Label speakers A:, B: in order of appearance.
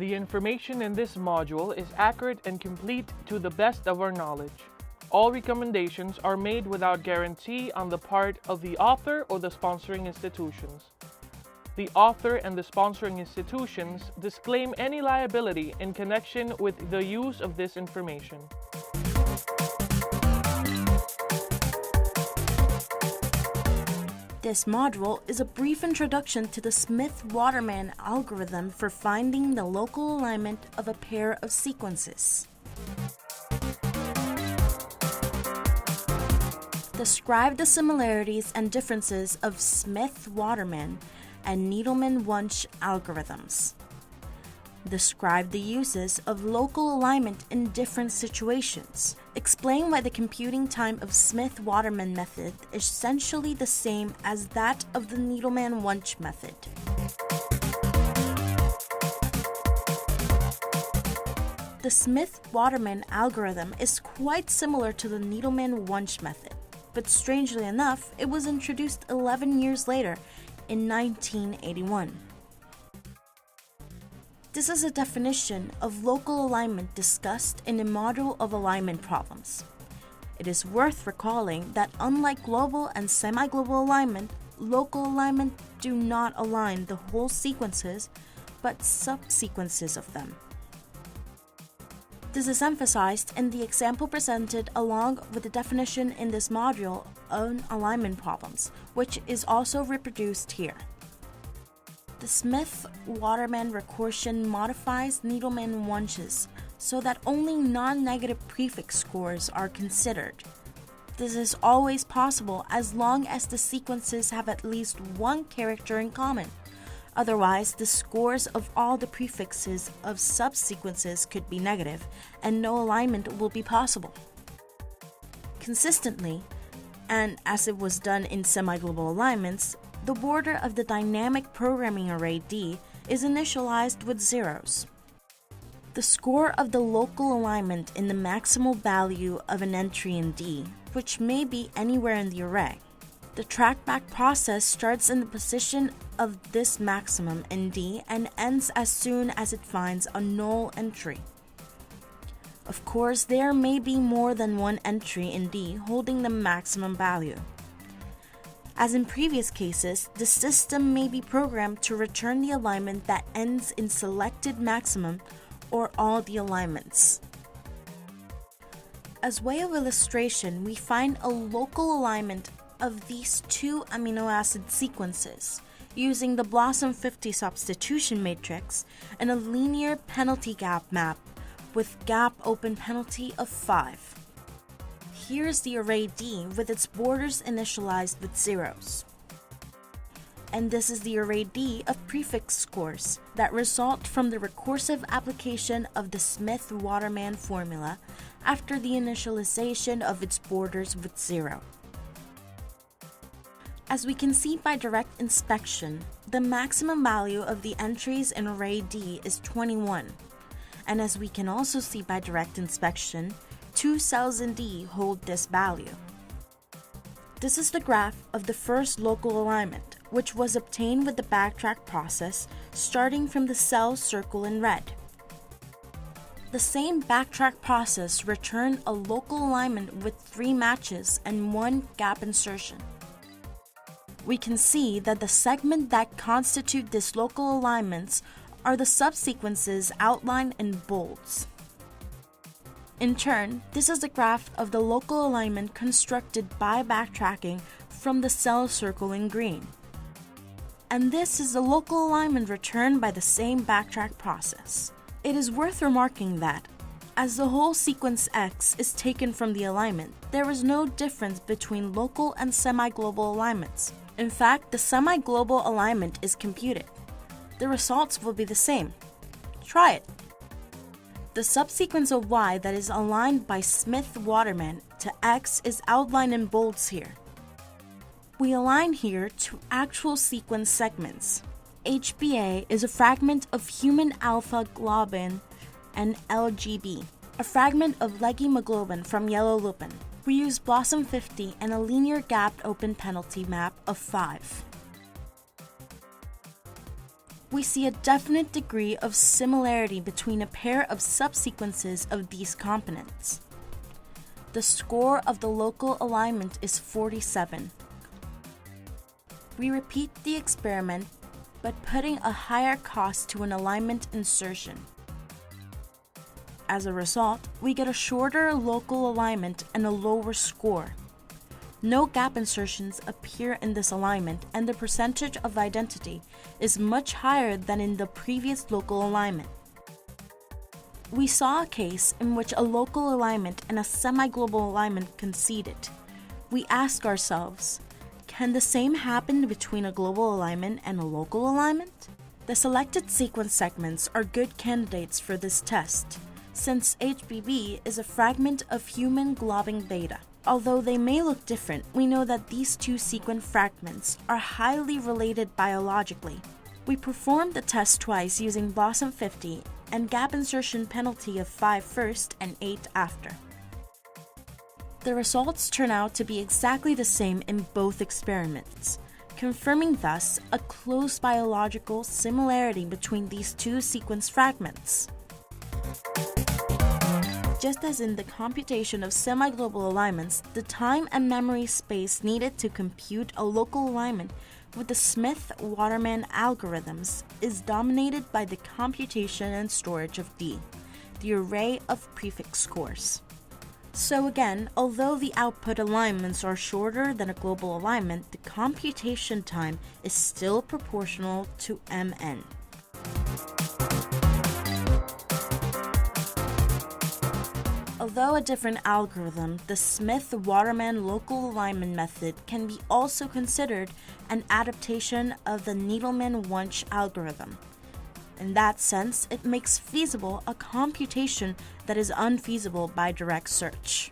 A: The information in this module is accurate and complete to the best of our knowledge. All recommendations are made without guarantee on the part of the author or the sponsoring institutions. The author and the sponsoring institutions disclaim any liability in connection with the use of this information.
B: This module is a brief introduction to the Smith-Waterman algorithm for finding the local alignment of a pair of sequences. Describe the similarities and differences of Smith-Waterman and Needleman-Wunsch algorithms. Describe the uses of local alignment in different situations. Explain why the computing time of Smith-Waterman method is essentially the same as that of the Needleman-Wunsch method. The Smith-Waterman algorithm is quite similar to the Needleman-Wunsch method, but strangely enough, it was introduced 11 years later in 1981. This is a definition of local alignment discussed in the module of alignment problems. It is worth recalling that unlike global and semi-global alignment, local alignment do not align the whole sequences, but subsequences of them. This is emphasized in the example presented along with the definition in this module on alignment problems, which is also reproduced here. The Smith-Waterman Recursion modifies Needleman-Wunsch's so that only non-negative prefix scores are considered. This is always possible as long as the sequences have at least one character in common. Otherwise, the scores of all the prefixes of subsequences could be negative, and no alignment will be possible. Consistently, and as it was done in semi-global alignments, the border of the dynamic programming array D is initialized with zeros. The score of the local alignment in the maximal value of an entry in D, which may be anywhere in the array. The trackback process starts in the position of this maximum in D and ends as soon as it finds a null entry. Of course, there may be more than one entry in D holding the maximum value. As in previous cases, the system may be programmed to return the alignment that ends in selected maximum or all the alignments. As way of illustration, we find a local alignment of these two amino acid sequences using the Blossom 50 substitution matrix and a linear penalty gap map with gap open penalty of 5. Here's the array D with its borders initialized with zeros. And this is the array D of prefix scores that result from the recursive application of the Smith-Waterman formula after the initialization of its borders with 0. As we can see by direct inspection, the maximum value of the entries in array D is 21. And as we can also see by direct inspection, 2 cells in D hold this value. This is the graph of the first local alignment, which was obtained with the backtrack process starting from the cell circle in red. The same backtrack process returned a local alignment with 3 matches and 1 gap insertion. We can see that the segment that constitute these local alignments are the subsequences outlined in bolds. In turn, this is a graph of the local alignment constructed by backtracking from the cell circle in green. And this is the local alignment returned by the same backtrack process. It is worth remarking that, as the whole sequence X is taken from the alignment, there is no difference between local and semi-global alignments. In fact, the semi-global alignment is computed. The results will be the same. Try it. The subsequence of Y that is aligned by Smith-Waterman to X is outlined in bolds here. We align here to actual sequence segments. HBA is a fragment of human alpha globin and LGB, a fragment of leghemoglobin from yellow lupin. We use Blossom 50 and a linear gapped open penalty map of 5. we see a definite degree of similarity between a pair of subsequences of these components. The score of the local alignment is 47. We repeat the experiment, but putting a higher cost to an alignment insertion. As a result, we get a shorter local alignment and a lower score. No gap insertions appear in this alignment, and the percentage of identity is much higher than in the previous local alignment. We saw a case in which a local alignment and a semi-global alignment conceded. We ask ourselves, can the same happen between a global alignment and a local alignment? The selected sequence segments are good candidates for this test, since HBB is a fragment of human globin beta. Although they may look different, we know that these two sequence fragments are highly related biologically. We performed the test twice using Blossom 50 and gap insertion penalty of 5 first and 8 after. The results turn out to be exactly the same in both experiments, confirming thus a close biological similarity between these two sequence fragments. Just as in the computation of semi-global alignments, the time and memory space needed to compute a local alignment with the Smith-Waterman algorithms is dominated by the computation and storage of D, the array of prefix scores. So again, although the output alignments are shorter than a global alignment, the computation time is still proportional to MN. Although a different algorithm, the Smith-Waterman local alignment method can be also considered an adaptation of the Needleman-Wunsch algorithm. In that sense, it makes feasible a computation that is unfeasible by direct search.